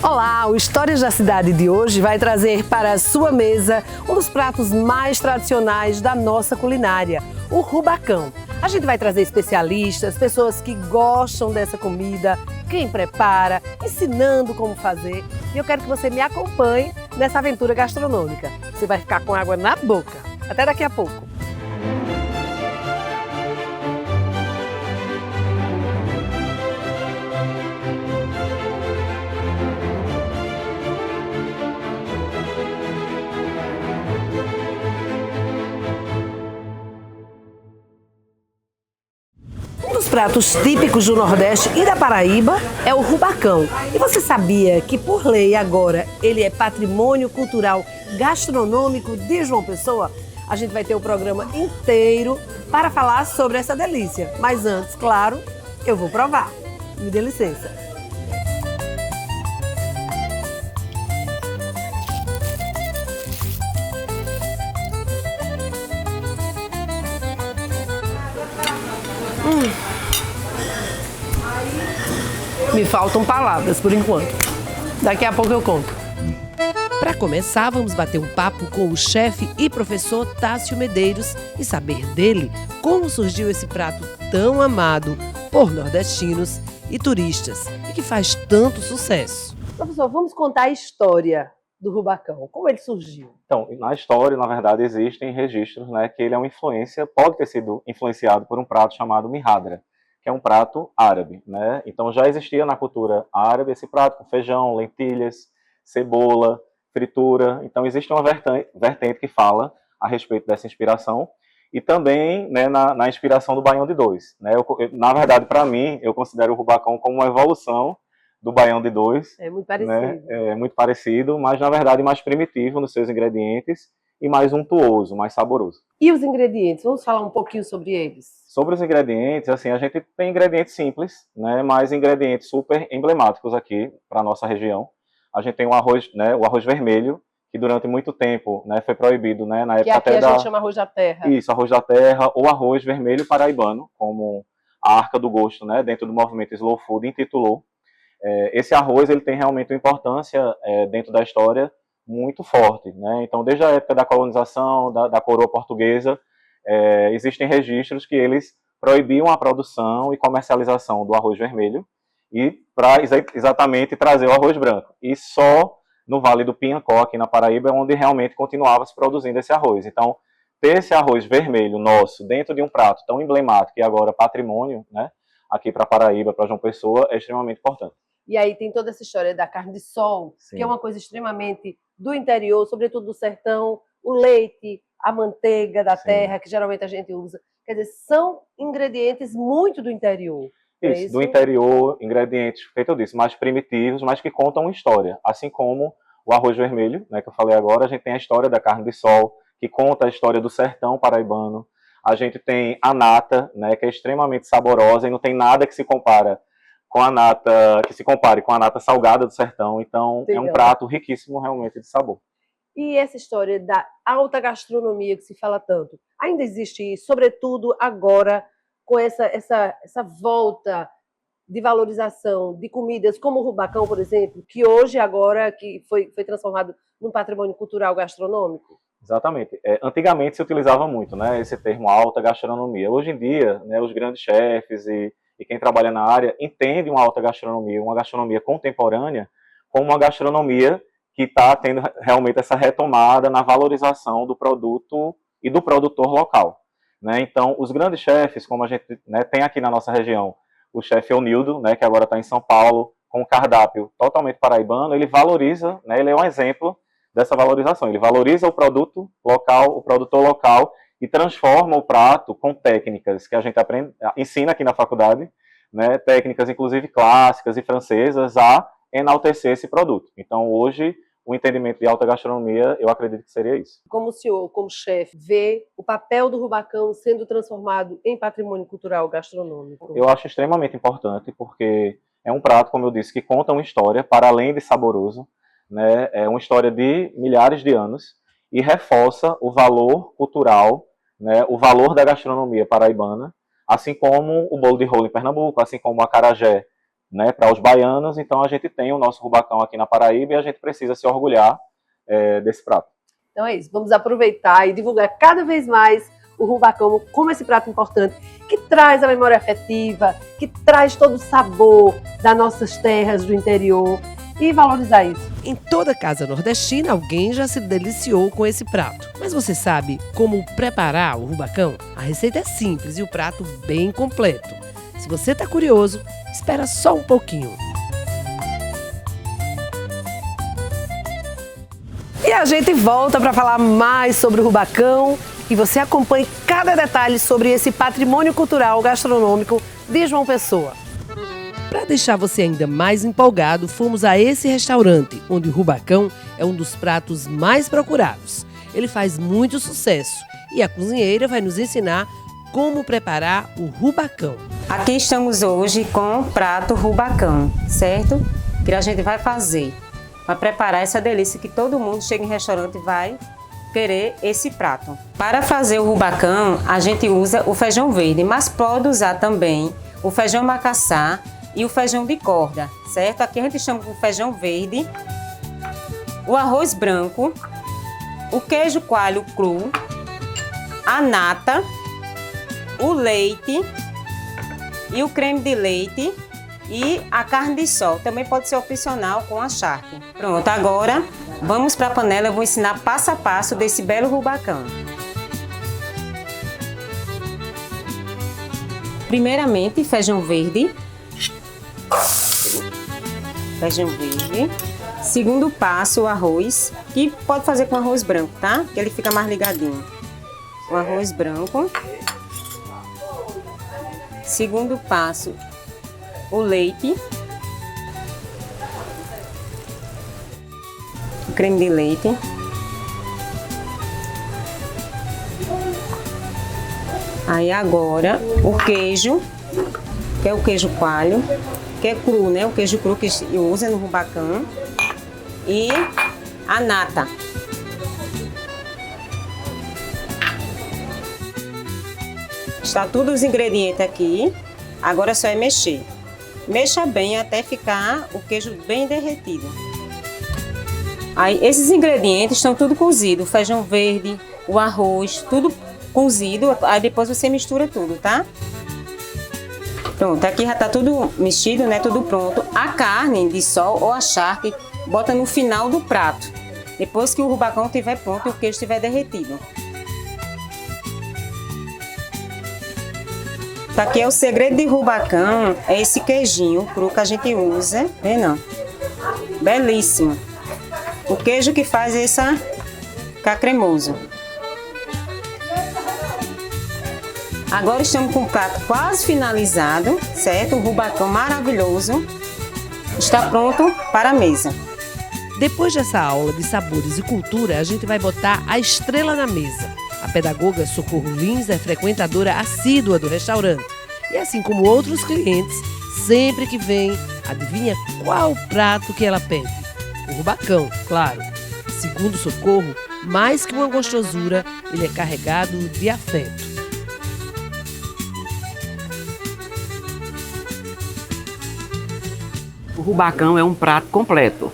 Olá, o Histórias da Cidade de hoje vai trazer para a sua mesa um dos pratos mais tradicionais da nossa culinária, o rubacão. A gente vai trazer especialistas, pessoas que gostam dessa comida, quem prepara, ensinando como fazer. E eu quero que você me acompanhe nessa aventura gastronômica. Você vai ficar com água na boca. Até daqui a pouco. Um dos pratos típicos do Nordeste e da Paraíba é o rubacão. E você sabia que, por lei, agora ele é patrimônio cultural gastronômico de João Pessoa? A gente vai ter o programa inteiro para falar sobre essa delícia. Mas antes, claro, eu vou provar. Me dê licença. Me faltam palavras por enquanto. Daqui a pouco eu conto. Para começar, vamos bater um papo com o chefe e professor Tássio Medeiros e saber dele como surgiu esse prato tão amado por nordestinos e turistas e que faz tanto sucesso. Professor, vamos contar a história do rubacão. Como ele surgiu? Então, na história, na verdade, existem registros, né, que ele é uma influência, pode ter sido influenciado por um prato chamado mihadra, que é um prato árabe, né? Então já existia na cultura árabe esse prato com feijão, lentilhas, cebola, fritura. Então existe uma vertente que fala a respeito dessa inspiração e também, né, na inspiração do baião de dois, né? Na verdade, para mim, eu considero o rubacão como uma evolução do baião de dois. É muito parecido. Né? É muito parecido, mas na verdade mais primitivo nos seus ingredientes e mais untuoso, mais saboroso. E os ingredientes? Vamos falar um pouquinho sobre eles? Sobre os ingredientes, assim, a gente tem ingredientes simples, né, mas ingredientes super emblemáticos aqui para a nossa região. A gente tem o arroz, né, o arroz vermelho, que durante muito tempo, né, foi proibido, né, na época que aqui até a gente chama arroz da terra. Isso, arroz da terra ou arroz vermelho paraibano, como a Arca do Gosto, né, dentro do movimento Slow Food, intitulou. Esse arroz ele tem realmente uma importância dentro da história muito forte, né? Então, desde a época da colonização, da coroa portuguesa, existem registros que eles proibiam a produção e comercialização do arroz vermelho e para exatamente trazer o arroz branco. E só no Vale do Piancó, aqui na Paraíba, é onde realmente continuava se produzindo esse arroz. Então, ter esse arroz vermelho nosso dentro de um prato tão emblemático e agora patrimônio, né, aqui para Paraíba, para João Pessoa, é extremamente importante. E aí tem toda essa história da carne de sol, Sim. que é uma coisa extremamente do interior, sobretudo do sertão, o leite, a manteiga da Sim. terra, que geralmente a gente usa. Quer dizer, são ingredientes muito do interior. Isso, do interior, ingredientes, feito disso, mais primitivos, mas que contam história. Assim como o arroz vermelho, né, que eu falei agora, a gente tem a história da carne de sol, que conta a história do sertão paraibano. A gente tem a nata, né, que é extremamente saborosa e não tem nada que se compara com a nata, que se compare com a nata salgada do sertão. Então, é um prato riquíssimo realmente de sabor. E essa história da alta gastronomia que se fala tanto, ainda existe, sobretudo agora, com essa volta de valorização de comidas como o rubacão, por exemplo, que hoje, agora, que foi transformado num patrimônio cultural gastronômico? Exatamente. Antigamente se utilizava muito, né, esse termo alta gastronomia. Hoje em dia, né, os grandes chefes e quem trabalha na área entende uma alta gastronomia, uma gastronomia contemporânea, como uma gastronomia que está tendo realmente essa retomada na valorização do produto e do produtor local. Né? Então, os grandes chefes, como a gente, né, tem aqui na nossa região, o chefe Eunildo, né, que agora está em São Paulo, com um cardápio totalmente paraibano, ele valoriza, né, ele é um exemplo dessa valorização. Ele valoriza o produto local, o produtor local, e transforma o prato com técnicas que a gente ensina aqui na faculdade, né, técnicas inclusive clássicas e francesas, a enaltecer esse produto. Então, hoje, o entendimento de alta gastronomia, eu acredito que seria isso. Como o senhor, como chefe, vê o papel do rubacão sendo transformado em patrimônio cultural gastronômico? Eu acho extremamente importante, porque é um prato, como eu disse, que conta uma história, para além de saboroso, né, é uma história de milhares de anos, e reforça o valor cultural, né, o valor da gastronomia paraibana, assim como o bolo de rolo em Pernambuco, assim como o acarajé né, para os baianos. Então a gente tem o nosso rubacão aqui na Paraíba e a gente precisa se orgulhar desse prato. Então é isso, vamos aproveitar e divulgar cada vez mais o rubacão como esse prato importante, que traz a memória afetiva, que traz todo o sabor das nossas terras do interior e valorizar isso. Em toda casa nordestina, alguém já se deliciou com esse prato. Mas você sabe como preparar o rubacão? A receita é simples e o prato bem completo. Se você está curioso, espera só um pouquinho. E a gente volta para falar mais sobre o rubacão e você acompanhe cada detalhe sobre esse patrimônio cultural gastronômico de João Pessoa. Para deixar você ainda mais empolgado, fomos a esse restaurante, onde o rubacão é um dos pratos mais procurados. Ele faz muito sucesso e a cozinheira vai nos ensinar como preparar o rubacão. Aqui estamos hoje com o prato rubacão, certo? Que a gente vai fazer para preparar essa delícia que todo mundo chega em restaurante e vai querer esse prato. Para fazer o rubacão, a gente usa o feijão verde, mas pode usar também o feijão macaçá e o feijão de corda, certo? Aqui a gente chama com feijão verde, o arroz branco, o queijo coalho cru, a nata, o leite e o creme de leite e a carne de sol. Também pode ser opcional com a charque. Pronto, agora vamos para a panela, eu vou ensinar passo a passo desse belo rubacão. Primeiramente, feijão verde. Feijão verde. Segundo passo, o arroz, que pode fazer com arroz branco, tá? Que ele fica mais ligadinho. O arroz branco. Segundo passo, o leite. O creme de leite. Aí agora, o queijo, que é o queijo coalho, que é cru, né? O queijo cru que usa no rubacão. E a nata. Está todos os ingredientes aqui. Agora só é mexer. Mexa bem até ficar o queijo bem derretido. Aí esses ingredientes estão tudo cozido. O feijão verde, o arroz, tudo cozido. Aí depois você mistura tudo, tá? Pronto, aqui já tá tudo mexido, né? Tudo pronto. A carne de sol ou a charque bota no final do prato. Depois que o rubacão estiver pronto e o queijo estiver derretido. Tá aqui é o segredo de rubacão, é esse queijinho cru que a gente usa. Vê não? Belíssimo. O queijo que faz essa ficar cremoso. Agora estamos com o prato quase finalizado, certo? O rubacão maravilhoso está pronto para a mesa. Depois dessa aula de sabores e cultura, a gente vai botar a estrela na mesa. A pedagoga Socorro Lins é frequentadora assídua do restaurante. E assim como outros clientes, sempre que vem, adivinha qual prato que ela pede? O rubacão, claro. Segundo Socorro, mais que uma gostosura, ele é carregado de afeto. O rubacão é um prato completo.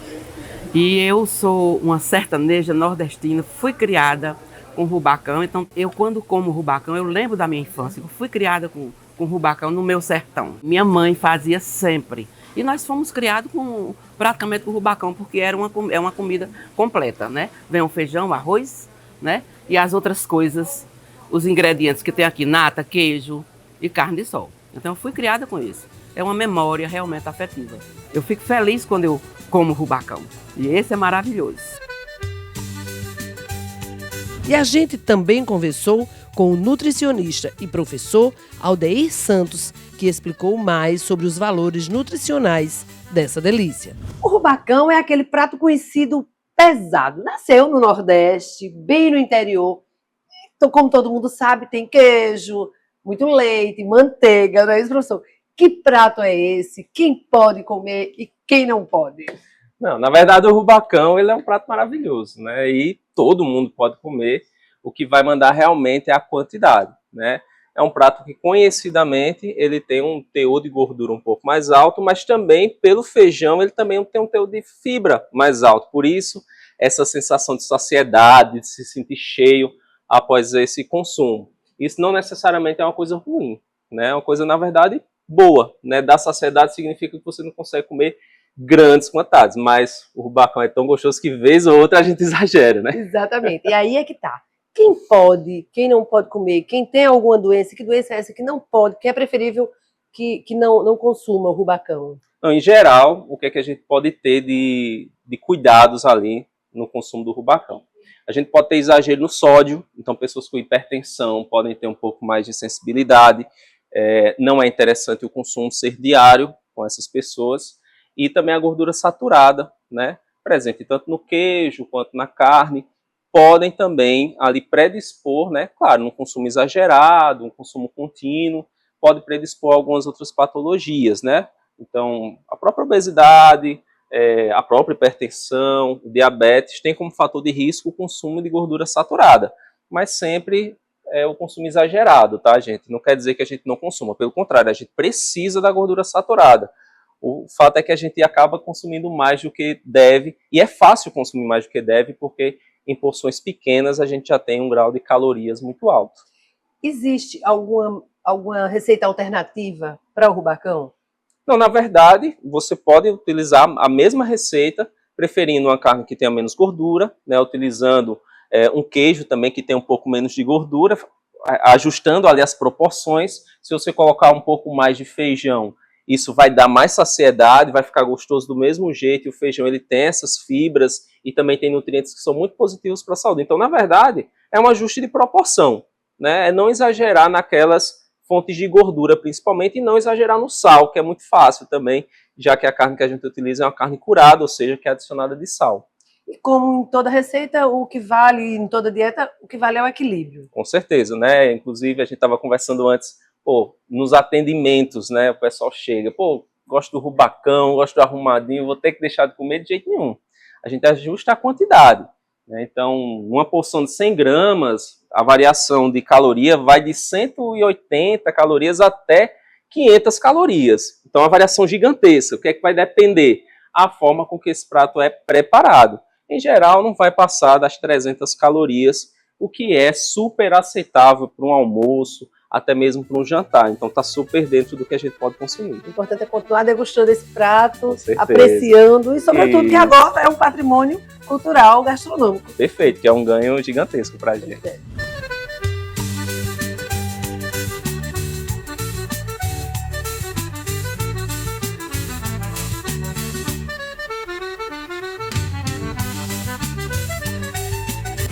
E eu sou uma sertaneja nordestina, fui criada com rubacão. Então, eu quando como rubacão, eu lembro da minha infância. Eu fui criada com rubacão no meu sertão. Minha mãe fazia sempre. E nós fomos criados praticamente com rubacão, porque é uma comida completa, né? Vem o feijão, o arroz, né? E as outras coisas, os ingredientes que tem aqui, nata, queijo e carne de sol. Então, eu fui criada com isso. É uma memória realmente afetiva. Eu fico feliz quando eu como rubacão. E esse é maravilhoso. E a gente também conversou com o nutricionista e professor Aldeir Santos, que explicou mais sobre os valores nutricionais dessa delícia. O rubacão é aquele prato conhecido pesado. Nasceu no Nordeste, bem no interior. Então, como todo mundo sabe, tem queijo, muito leite, manteiga, não é isso, professor? Que prato é esse? Quem pode comer e quem não pode? Não, na verdade o rubacão ele é um prato maravilhoso, né? E todo mundo pode comer. O que vai mandar realmente é a quantidade, né? é um prato que conhecidamente ele tem um teor de gordura um pouco mais alto, mas também pelo feijão ele também tem um teor de fibra mais alto. Por isso, essa sensação de saciedade, de se sentir cheio após esse consumo. Isso não necessariamente é uma coisa ruim, né? É uma coisa, na verdade, boa, né? Dar saciedade significa que você não consegue comer grandes quantidades, mas o rubacão é tão gostoso que vez ou outra a gente exagera, né? Exatamente. E aí é que tá. Quem pode, quem não pode comer, quem tem alguma doença, que doença é essa que não pode, que é preferível que não consuma o rubacão? Então, em geral, o que é que a gente pode ter de cuidados ali no consumo do rubacão? A gente pode ter exagero no sódio, então pessoas com hipertensão podem ter um pouco mais de sensibilidade. Não é interessante o consumo ser diário com essas pessoas. E também a gordura saturada, né, presente tanto no queijo quanto na carne, podem também ali predispor, né, claro, um consumo exagerado, um consumo contínuo, pode predispor a algumas outras patologias, né? Então, a própria obesidade, a própria hipertensão, o diabetes, tem como fator de risco o consumo de gordura saturada, mas sempre o consumo exagerado, tá, gente? Não quer dizer que a gente não consuma, pelo contrário, a gente precisa da gordura saturada. O fato é que a gente acaba consumindo mais do que deve, e é fácil consumir mais do que deve, porque em porções pequenas a gente já tem um grau de calorias muito alto. Existe alguma receita alternativa para o rubacão? Não, na verdade, você pode utilizar a mesma receita, preferindo uma carne que tenha menos gordura, né, utilizando um queijo também que tem um pouco menos de gordura, ajustando ali as proporções. Se você colocar um pouco mais de feijão, isso vai dar mais saciedade, vai ficar gostoso do mesmo jeito, e o feijão ele tem essas fibras e também tem nutrientes que são muito positivos para a saúde. Então, na verdade, é um ajuste de proporção, né? É não exagerar naquelas fontes de gordura, principalmente, e não exagerar no sal, que é muito fácil também, já que a carne que a gente utiliza é uma carne curada, ou seja, que é adicionada de sal. E como em toda receita, o que vale, em toda dieta, o que vale é o equilíbrio. Com certeza, né? Inclusive, a gente estava conversando antes, nos atendimentos, né, o pessoal chega, gosto do rubacão, gosto do arrumadinho, vou ter que deixar de comer de jeito nenhum. A gente ajusta a quantidade, né? Então, uma porção de 100 gramas, a variação de caloria vai de 180 calorias até 500 calorias. Então, é uma variação gigantesca. O que é que vai depender? A forma com que esse prato é preparado. Em geral, não vai passar das 300 calorias, o que é super aceitável para um almoço, até mesmo para um jantar. Então está super dentro do que a gente pode consumir. O importante é continuar degustando esse prato, apreciando e, sobretudo, que agora é um patrimônio cultural gastronômico. Perfeito, que é um ganho gigantesco para a gente.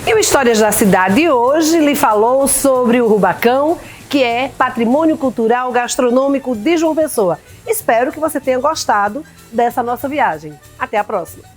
E o Histórias da Cidade hoje lhe falou sobre o rubacão, que é patrimônio cultural gastronômico de João Pessoa. Espero que você tenha gostado dessa nossa viagem. Até a próxima!